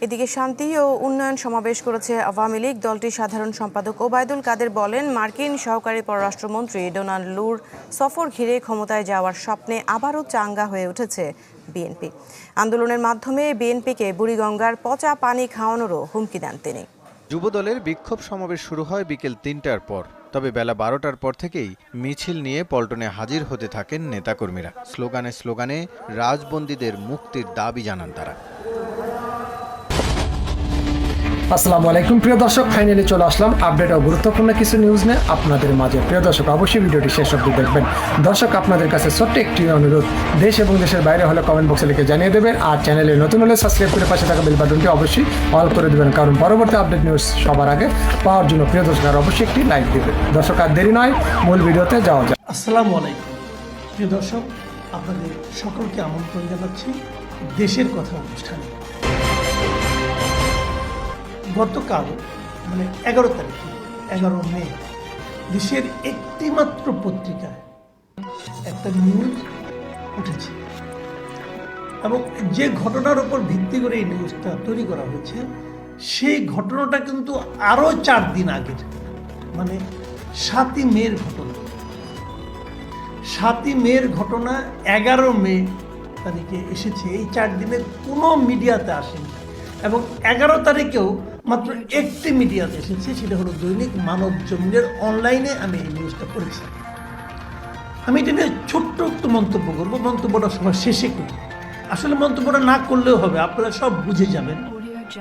এদিকে শান্তি ও উন্নয়ন সমাবেশ করেছে আওয়ামী লীগ। দলটির সাধারণ সম্পাদক ওবায়দুল কাদের বলেন, মার্কিন সহকারী পররাষ্ট্রমন্ত্রী ডোনাল্ড লুর সফর ঘিরে ক্ষমতায় যাওয়ার স্বপ্নে আবারও চাঙ্গা হয়ে উঠেছে বিএনপি। আন্দোলনের মাধ্যমে বিএনপিকে বুড়িগঙ্গার পচা পানি খাওয়ানোরও হুমকি দেন তিনি। যুবদলের বিক্ষোভ সমাবেশ শুরু হয় বিকেল ৩টার পর। তবে বেলা ১২টার পর থেকেই মিছিল নিয়ে পল্টনে হাজির হতে থাকেন নেতাকর্মীরা। স্লোগানে স্লোগানে রাজবন্দীদের মুক্তির দাবি জানান তারা। আসসালামু আলাইকুম প্রিয় দর্শক, ফাইনালি চলে আসলাম আপডেট ও গুরুত্বপূর্ণ কিছু নিউজ নিয়ে আপনাদের মাঝে। প্রিয় দর্শক, অবশ্যই ভিডিওটি শেষ অবধি দেখবেন। দর্শক, আপনাদের কাছে ছোট্ট একটি অনুরোধ, দেশ এবং দেশের বাইরে হলে কমেন্ট বক্সে লিখে জানিয়ে দেবেন, আর চ্যানেলে নতুন হলে সাবস্ক্রাইব করে পাশে থাকা বেল বাটনটি অবশ্যই অল করে দেবেন, কারণ পরবর্তী আপডেট নিউজ সবার আগে পাওয়ার জন্য প্রিয় দর্শক আর অবশ্যই একটি লাইক দেবেন। দর্শক, আর দেরি নয়, মূল ভিডিওতে যাওয়া যায়। আসসালামু আলাইকুম প্রিয় দর্শক, আপনাদের সকলকে আমন্ত্রণ জানাচ্ছি দেশের কথা অনুষ্ঠানে। গতকাল 11 তারিখে 11 মে দেশের একটি মাত্র পত্রিকায় একটা নিউজ উঠেছে, এবং যে ঘটনার উপর ভিত্তি করে এই নিউজটা তৈরি করা হয়েছে সেই ঘটনাটা কিন্তু আরও 4 দিন আগের, 7ই মের ঘটনা। 7ই মের ঘটনা 11 মে তারিখে এসেছে। এই 4 দিনে কোনো মিডিয়াতে আসেনি, এবং 11 তারিখেও মাত্র একটি মিডিয়াতে এসেছে, সেটা হলো দৈনিক মানব জমিনের অনলাইনে আমি এই নিউজটা পড়েছি। আমি এটা নিয়ে ছোট্ট একটু মন্তব্য করবো, মন্তব্যটা সবার শেষে করি। আসলে মন্তব্যটা না করলেও হবে, আপনারা সব বুঝে যাবেন,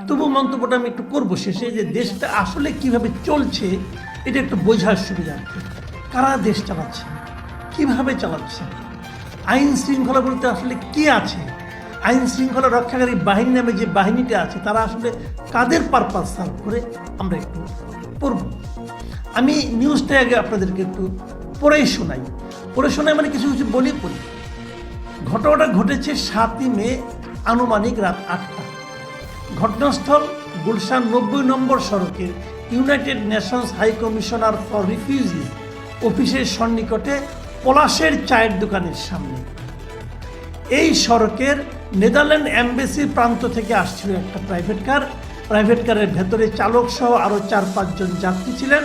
তবু মন্তব্যটা আমি একটু করবো শেষে, যে দেশটা আসলে কিভাবে চলছে এটা একটু বোঝার সুবিধার্থে। কারা দেশ চালাচ্ছে, কিভাবে চালাচ্ছে, আইন শৃঙ্খলা বলতে আসলে কি আছে, আইন শৃঙ্খলা রক্ষাকারী বাহিনী নামে যে বাহিনীটা আছে তারা আসলে কাদের পারপাস সার্ভ করে, আমরা একটু পড়ব। আমি নিউজটা আগে আপনাদেরকে একটু পড়েই শোনাই কিছু কিছু বলি পড়ি। ঘটনাটা ঘটেছে 7ই মে আনুমানিক রাত 8টা। ঘটনাস্থল গুলশান 90 নম্বর সড়কের United Nations High Commissioner for Refugees অফিসের সন্নিকটে পলাশের চায়ের দোকানের সামনে। এই সড়কের নেদারল্যান্ড এমবেসির প্রান্ত থেকে আসছিল একটা প্রাইভেট কারের ভেতরে চালক সহ আরও 4-5 জন যাত্রী ছিলেন।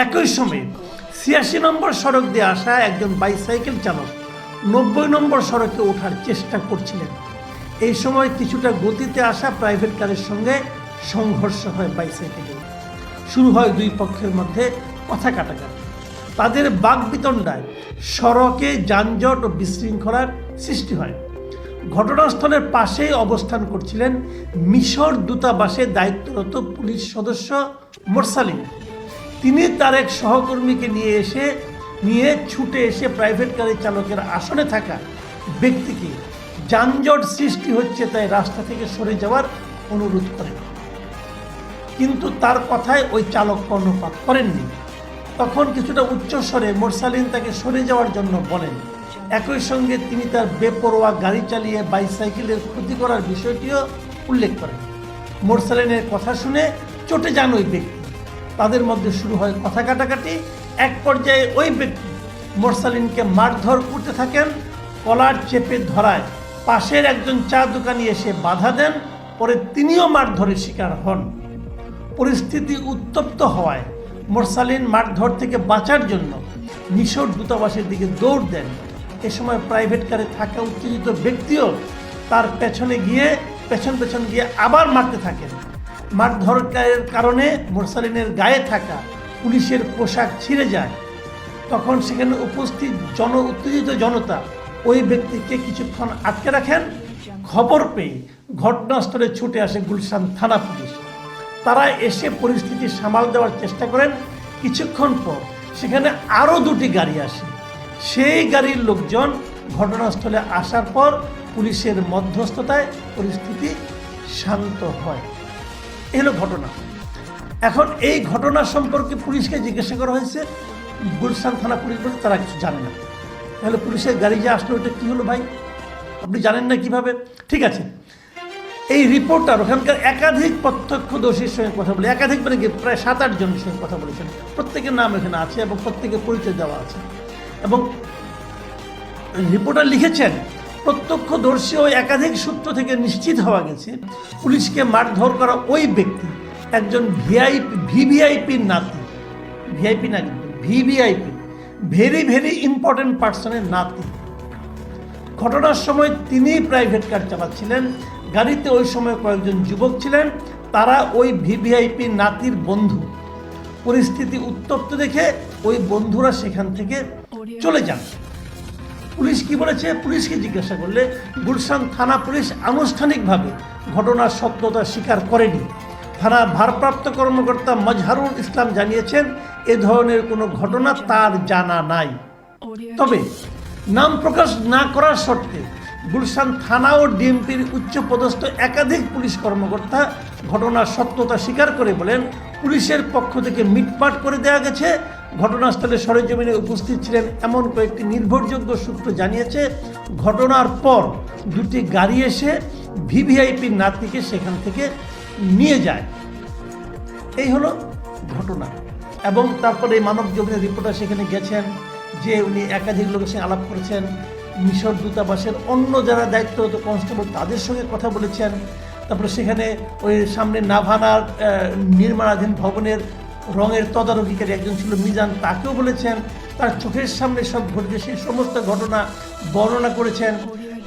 একই সময়ে 86 নম্বর সড়ক দিয়ে আসা একজন বাইসাইকেল চালক 90 নম্বর সড়কে ওঠার চেষ্টা করছিলেন। এই সময় কিছুটা গতিতে আসা প্রাইভেট কারের সঙ্গে সংঘর্ষ হয় বাইসাইকেলে। শুরু হয় দুই পক্ষের মধ্যে কথা কাটাকাটি। তাদের বাকবিতণ্ডায় সড়কে যানজট ও বিশৃঙ্খলার সৃষ্টি হয়। ঘটনাস্থলের পাশেই অবস্থান করছিলেন মিশর দূতাবাসে দায়িত্বরত পুলিশ সদস্য মোরসালিন। তিনি তার এক সহকর্মীকে নিয়ে ছুটে এসে প্রাইভেট গাড়ি চালকের আসনে থাকা ব্যক্তিকে যানজট সৃষ্টি হচ্ছে তাই রাস্তা থেকে সরে যাওয়ার অনুরোধ করেন, কিন্তু তার কথায় ওই চালক কর্ণপাত করেননি। তখন কিছুটা উচ্চস্বরে মোরসালিন তাকে সরে যাওয়ার জন্য বলেন। একই সঙ্গে তিনি তার বেপরোয়া গাড়ি চালিয়ে বাইসাইকেলের ক্ষতি করার বিষয়টিও উল্লেখ করেন। মোরসালিনের কথা শুনে চটে যান ওই ব্যক্তি। তাদের মধ্যে শুরু হয় কথা কাটাকাটি। এক পর্যায়ে ওই ব্যক্তি মোরসালিনকে মারধর করতে থাকেন। কলার চেপে ধরায় পাশের একজন চা দোকানি এসে বাধা দেন। পরে তিনিও মারধরের শিকার হন। পরিস্থিতি উত্তপ্ত হওয়ায় মোরসালিন মারধর থেকে বাঁচার জন্য মিশর দূতাবাসের দিকে দৌড় দেন। এ সময় প্রাইভেট কারে থাকা উত্তেজিত ব্যক্তিও তার পেছন পেছন গিয়ে আবার মারতে থাকেন। মারধরের কারণে মোরসালিনের গায়ে থাকা পুলিশের পোশাক ছিঁড়ে যায়। তখন সেখানে উপস্থিত উত্তেজিত জনতা ওই ব্যক্তিকে কিছুক্ষণ আটকে রাখেন। খবর পেয়ে ঘটনাস্থলে ছুটে আসে গুলশান থানা পুলিশ। তারা এসে পরিস্থিতি সামাল দেওয়ার চেষ্টা করেন। কিছুক্ষণ পর সেখানে আরও 2টি গাড়ি আসে। সেই গাড়ির লোকজন ঘটনাস্থলে আসার পর পুলিশের মধ্যস্থতায় পরিস্থিতি শান্ত হয়। এই হলো ঘটনা। এখন এই ঘটনা সম্পর্কে পুলিশকে জিজ্ঞাসা করা হয়েছে। গুলশান থানা পুলিশ বলছে তারা কিছু জানে না। তাহলে পুলিশের গাড়ি যে আসলো ওটা কী হলো ভাই, আপনি জানেন না কিভাবে? ঠিক আছে, এই রিপোর্টার ওখানকার একাধিক প্রত্যক্ষদর্শীর সঙ্গে কথা বলে, একাধিক প্রায় 7-8 জনের সঙ্গে কথা বলেছেন। প্রত্যেকের নাম এখানে আছে এবং প্রত্যেকের পরিচয় দেওয়া আছে। এবং রিপোর্টার লিখেছেন প্রত্যক্ষদর্শী ও একাধিক সূত্র থেকে নিশ্চিত হওয়া গেছে পুলিশকে মারধর করা ওই ব্যক্তি একজন ভিভিআইপির নাতি, ভিআইপি না কিন্তু ভিভিআইপি, ভেরি ভেরি ইম্পর্টেন্ট পার্সনের নাতি। ঘটনার সময় তিনি প্রাইভেট কার চালাচ্ছিলেন, গাড়িতে ওই সময় কয়েকজন যুবক ছিলেন, তারা ওই ভিভিআইপি নাতির বন্ধু। পরিস্থিতি উত্তপ্ত দেখে ওই বন্ধুরা সেখান থেকে চলে যান। পুলিশ কি বলেছে? পুলিশকে জিজ্ঞাসা করলে গুলশান থানা পুলিশ আনুষ্ঠানিকভাবে ঘটনার সত্যতা স্বীকার করেনি। থানার ভারপ্রাপ্ত কর্মকর্তা মজহারুল ইসলাম জানিয়েছেন এ ধরনের কোনো ঘটনা তার জানা নাই। তবে নাম প্রকাশ না করার শর্তে গুলশান থানা ও ডিএমপির উচ্চপদস্থ একাধিক পুলিশ কর্মকর্তা ঘটনার সত্যতা স্বীকার করে বলেন পুলিশের পক্ষ থেকে মিটমাট করে দেওয়া গেছে। ঘটনাস্থলে সরেজমিনে উপস্থিত ছিলেন এমন কয়েকটি নির্ভরযোগ্য সূত্র জানিয়েছে ঘটনার পর দুটি গাড়ি এসে ভিভিআইপির নাতিকে সেখান থেকে নিয়ে যায়। এই হলো ঘটনা। এবং তারপরে মানব জমিনের রিপোর্টার সেখানে গেছেন, যে উনি একাধিক লোকের সঙ্গে আলাপ করেছেন, মিশর দূতাবাসের অন্য যারা দায়িত্বরত কনস্টেবল তাদের সঙ্গে কথা বলেছেন। তারপরে সেখানে ওই সামনে নাভানার নির্মাণাধীন ভবনের রঙের তদারকিকারী একজন ছিল মিজান, তাকেও বলেছেন। তার চোখের সামনে সব ঘটেছে সেই সমস্ত ঘটনা বর্ণনা করেছেন।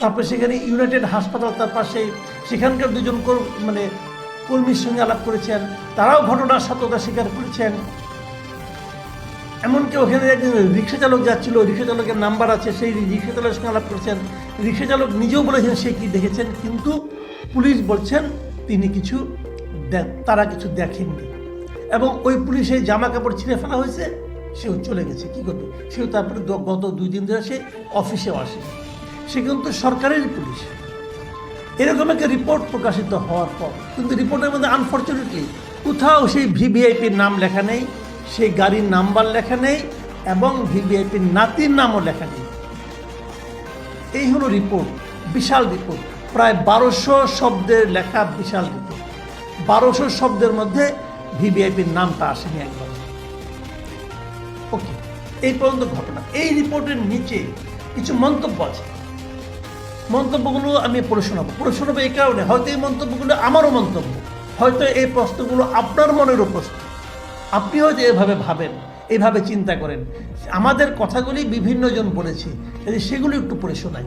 তারপরে সেখানে ইউনাইটেড হাসপাতাল তার পাশে, সেখানকার দুজন কর্মীর সঙ্গে আলাপ করেছেন, তারাও ঘটনার সত্যতা স্বীকার করেছেন। এমনকি ওখানে একজন রিক্সা চালক যাচ্ছিল, রিক্সা চালকের নাম্বার আছে, সেই রিক্সা চালকের সঙ্গে আলাপ করেছেন। রিক্সা চালক নিজেও বলেছেন সে কি দেখেছেন, কিন্তু পুলিশ বলছেন তারা কিছু দেখেননি। এবং ওই পুলিশের জামা কাপড় ছিঁড়ে ফেলা হয়েছে, সেও চলে গেছে। কি করবে? সেও তারপরে গত 2 দিন ধরে সে অফিসেও আসে। সে কিন্তু সরকারের পুলিশ। এরকম একটা রিপোর্ট প্রকাশিত হওয়ার পর কিন্তু রিপোর্টের মধ্যে আনফর্চুনেটলি কোথাও সেই ভিভিআইপির নাম লেখা নেই, সেই গাড়ির নাম্বার লেখা নেই, এবং ভিভিআইপির নাতির নামও লেখা নেই। এই হলো রিপোর্ট, বিশাল রিপোর্ট, প্রায় 1200 শব্দের লেখা বিশাল রিপোর্ট। 1200 শব্দের মধ্যে ভিভিআইপির নামটা আসেনি একবার। ওকে, এই পর্যন্ত ঘটনা। এই রিপোর্টের নিচে কিছু মন্তব্য আছে, মন্তব্যগুলো আমি পড়ে শোনাবো এই কারণে, হয়তো এই মন্তব্যগুলো আমারও মন্তব্য, হয়তো এই প্রশ্নগুলো আপনার মনেরও প্রশ্ন, আপনি হয়তো এভাবে ভাবেন, এইভাবে চিন্তা করেন। আমাদের কথাগুলি বিভিন্ন জন বলেছে, সেগুলো একটু পড়ে শোনাই।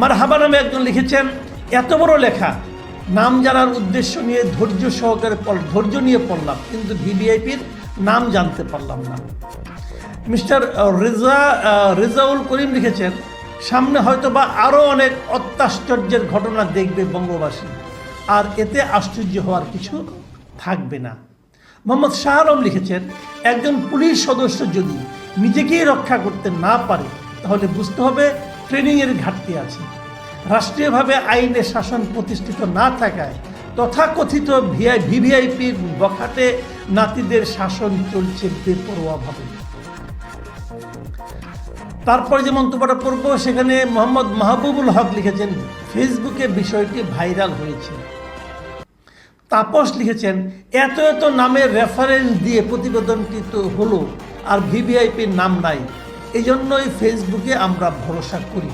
মারহাবা নামে একজন লিখেছেন, এত বড় লেখা নাম জানার উদ্দেশ্য নিয়ে ধৈর্য নিয়ে পড়লাম, কিন্তু ভিভিআইপির নাম জানতে পারলাম না। মিস্টার রেজাউল করিম লিখেছেন, সামনে হয়তো বা আরও অনেক অত্যাশ্চর্যের ঘটনা দেখবে বঙ্গবাসী, আর এতে আশ্চর্য হওয়ার কিছু থাকবে না। মোহাম্মদ শাহ আলম লিখেছেন, একজন পুলিশ সদস্য যদি নিজেকেই রক্ষা করতে না পারে তাহলে বুঝতে হবে ট্রেনিংয়ের ঘাটতি আছে। রাষ্ট্রীয়ভাবে আইনের শাসন প্রতিষ্ঠিত না থাকায় তথাকথিত ভিভিআইপির বখাটে নাতিদের শাসন চলছে বেপরোয়াভাবে। তারপরে যে মন্তব্যটা পড়ব, সেখানে মোহাম্মদ মাহবুবুল হক লিখেছেন, ফেসবুকে বিষয়টি ভাইরাল হয়েছে। তাপস লিখেছেন, এত এত নামের রেফারেন্স দিয়ে প্রতিবেদনটি তো হলো, আর ভিভিআইপির নাম নাই, এই জন্যই ফেসবুকে আমরা ভরসা করি।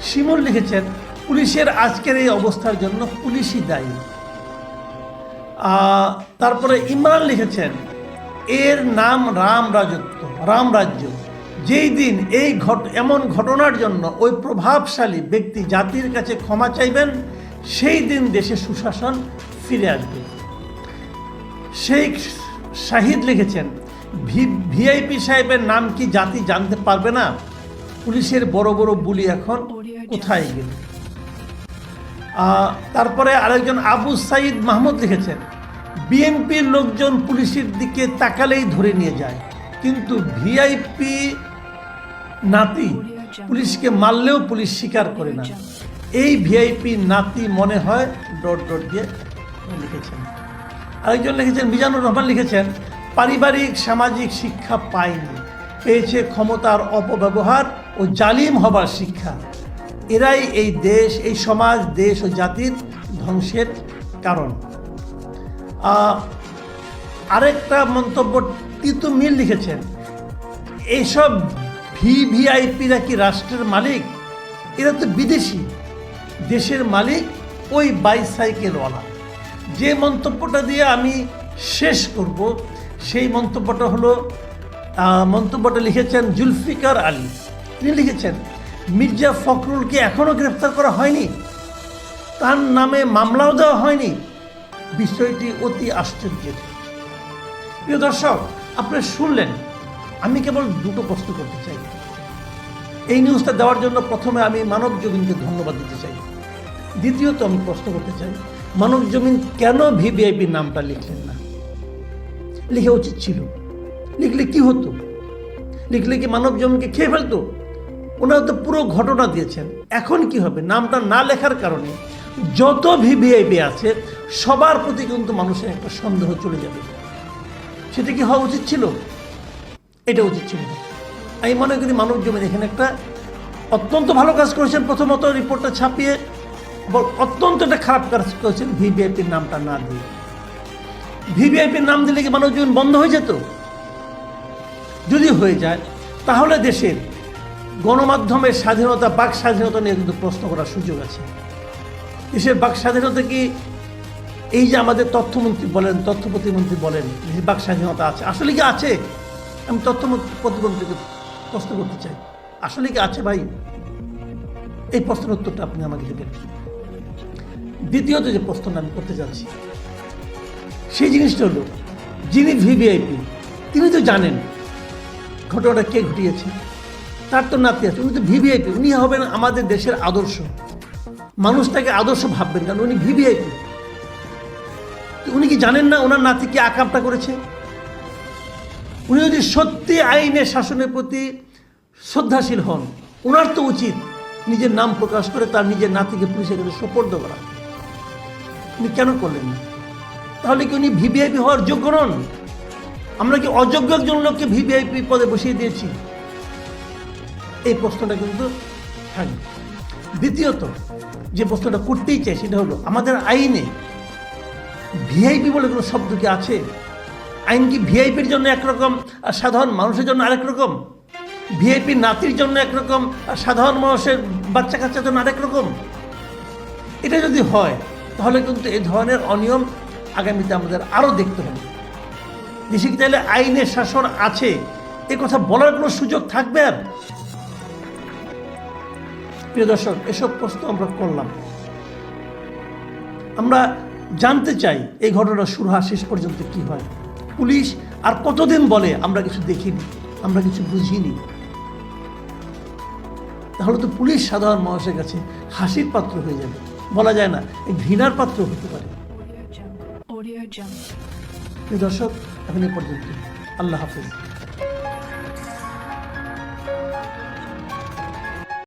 শিমুল লিখেছেন, পুলিশের আজকের এই অবস্থার জন্য পুলিশই দায়ী। তারপরে ইমরান লিখেছেন, এর নাম রামরাজ্য। যেই দিন এমন ঘটনার জন্য ওই প্রভাবশালী ব্যক্তি জাতির কাছে ক্ষমা চাইবেন, সেই দিন দেশে সুশাসন ফিরে আসবে। শেখ শাহিদ লিখেছেন, ভিআইপি সাহেবের নাম কি জাতি জানতে পারবে না? পুলিশের বড় বড় বুলি এখন কোথায় গেল? তারপরে আরেকজন আবু সাইদ মাহমুদ লিখেছেন, বিএনপির লোকজন পুলিশের দিকে তাকালেই ধরে নিয়ে যায়, কিন্তু ভিআইপি নাতি পুলিশকে মারলেও পুলিশ স্বীকার করে না। এই ভিআইপি নাতি মনে হয় ... দিয়ে লিখেছেন। আরেকজন লিখেছেন, মিজানুর রহমান লিখেছেন, পারিবারিক সামাজিক শিক্ষা পায়নি, পেয়েছে ক্ষমতার অপব্যবহার ও জালিম হবার শিক্ষা। এরাই এই দেশ, এই সমাজ, দেশ ও জাতির ধ্বংসের কারণ। আরেকটা মন্তব্য তিতু মিল লিখেছেন, এইসব ভিভিআইপিরা কি রাষ্ট্রের মালিক? এরা তো বিদেশি, দেশের মালিক ওই বাইসাইকেলওয়ালা। যে মন্তব্যটা দিয়ে আমি শেষ করব সেই মন্তব্যটা লিখেছেন জুলফিকার আলী। তিনি লিখেছেন, মির্জা ফখরুলকে এখনও গ্রেফতার করা হয়নি, তার নামে মামলাও দেওয়া হয়নি, বিষয়টি অতি আশ্চর্যের। প্রিয় দর্শক, আপনারা শুনলেন, আমি কেবল দুটো প্রশ্ন করতে চাই। এই নিউজটা দেওয়ার জন্য প্রথমে আমি মানব জমিনকে ধন্যবাদ দিতে চাই। দ্বিতীয়ত আমি প্রশ্ন করতে চাই, মানব জমিন কেন ভিভিআইপির নামটা লিখলেন না? লিখে উচিত ছিল। লিখলে কি হতো? লিখলে কি মানব জমিনকে খেয়ে ফেলতো? ওনারা তো পুরো ঘটনা দিয়েছেন। এখন কি হবে? নামটা না লেখার কারণে যত ভিভিআইপি আছে সবার প্রতি কিন্তু মানুষের একটা সন্দেহ চলে যাবে। সেটা কি হওয়া উচিত ছিল? এটা উচিত ছিল না। আমি মনে করি মানব জমিন এখানে একটা অত্যন্ত ভালো কাজ করেছেন। প্রথমত রিপোর্টটা ছাপিয়ে অত্যন্ত একটা খারাপ কাজ করেছেন ভিভিআইপির নামটা না দিয়ে। ভিভিআইপির নাম দিলে কি মানব জমিন বন্ধ হয়ে যেত? যদি হয়ে যায় তাহলে দেশের গণমাধ্যমের স্বাধীনতা, বাক স্বাধীনতা নিয়ে কিন্তু প্রশ্ন করার সুযোগ আছে। দেশের বাক স্বাধীনতা কি এই যে আমাদের তথ্যমন্ত্রী বলেন, তথ্য প্রতিমন্ত্রী বলেন বাক স্বাধীনতা আছে, আসলে কি আছে? আমি তথ্য প্রতিমন্ত্রীকে প্রশ্ন করতে চাই, আসলে কি আছে ভাই? এই প্রশ্নের উত্তরটা আপনি আমাকে দেবেন। দ্বিতীয়ত যে প্রশ্নটা আমি করতে যাচ্ছি সেই জিনিসটা হলো, যিনি ভিভিআইপি তিনি তো জানেন ঘটনাটা কে ঘটিয়েছে। তার তো নাতি আছে, উনি তো ভিভিআইপি, উনি হবেন আমাদের দেশের আদর্শ। মানুষ তাকে আদর্শ ভাববেন কারণ উনি ভিভিআইপি। উনি কি জানেন না ওনার নাতি কি আকামটা করেছে? উনি যদি সত্যি আইনের শাসনের প্রতি শ্রদ্ধাশীল হন, ওনার তো উচিত নিজের নাম প্রকাশ করে তার নিজের নাতিকে পুলিশের কাছে সোপর্দ করা। উনি কেন করলেন না? তাহলে কি উনি ভিভিআইপি হওয়ার যোগ্য নন? আমরা কি অযোগ্য একজন লোককে ভিভিআইপি পদে বসিয়ে দিয়েছি? এই প্রশ্নটা কিন্তু থাকবে। দ্বিতীয়ত যে প্রশ্নটা করতেই চাই সেটা হলো, আমাদের আইনে ভিআইপি বলে কোনো শব্দ কি আছে? আইন কি ভিআইপির জন্য একরকম আর সাধারণ মানুষের জন্য আরেক রকম? ভিআইপির নাতির জন্য একরকম আর সাধারণ মানুষের বাচ্চা কাচ্চার জন্য আরেক রকম? এটা যদি হয় তাহলে কিন্তু এই ধরনের অনিয়ম আগামীতে আমাদের আরও দেখতে হবে। দেশে কি তাহলে আইনের শাসন আছে এ কথা বলার কোনো সুযোগ থাকবে আর? প্রিয় দর্শক, এসব প্রশ্ন আমরা করলাম। আমরা জানতে চাই এই ঘটনা শুরু হওয়া শেষ পর্যন্ত কি হয়। পুলিশ আর কতদিন বলে আমরা কিছু দেখিনি, আমরা কিছু বুঝিনি? তাহলে তো পুলিশ সাধারণ মানুষের কাছে হাসির পাত্র হয়ে যাবে, বলা যায় না ঘৃণার পাত্র হতে পারে। প্রিয় দর্শক, এখন এ পর্যন্ত। আল্লাহ হাফেজ।